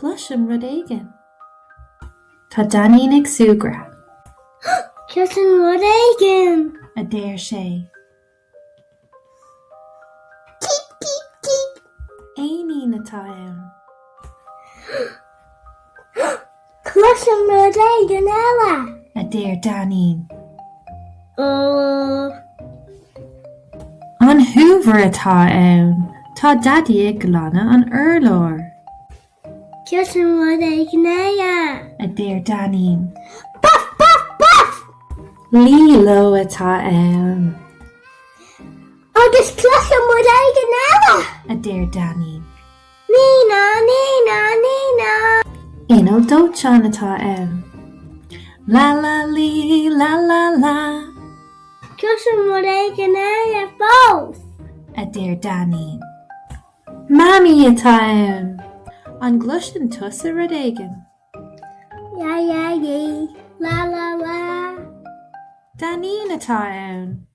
Cloisim rud éigin. Tá Danín ag suagra, Cloisim rud éigin. a déir sé. Keep, keep, keep. Éín atá ann, Cloisim rud éigin eile. a déir Danín. An húbhar atá ann, tá daddy ag glanadh an urlár, Cloisim rud éigin eile. a déir Danín. Buff, buff, buff. Líló atá ann, Agus cloisim rud éigin eile. a déir Danín. Nína, nína, nína. Inal dóiteán atá ann. La la lí, la la la, Cloisim rud éigin eile fós. a déir Danín. Mammy atá ann, an gluisin tusa rud éigin. Yeah, yeah, yeah. La, la, la. Danín atá ann,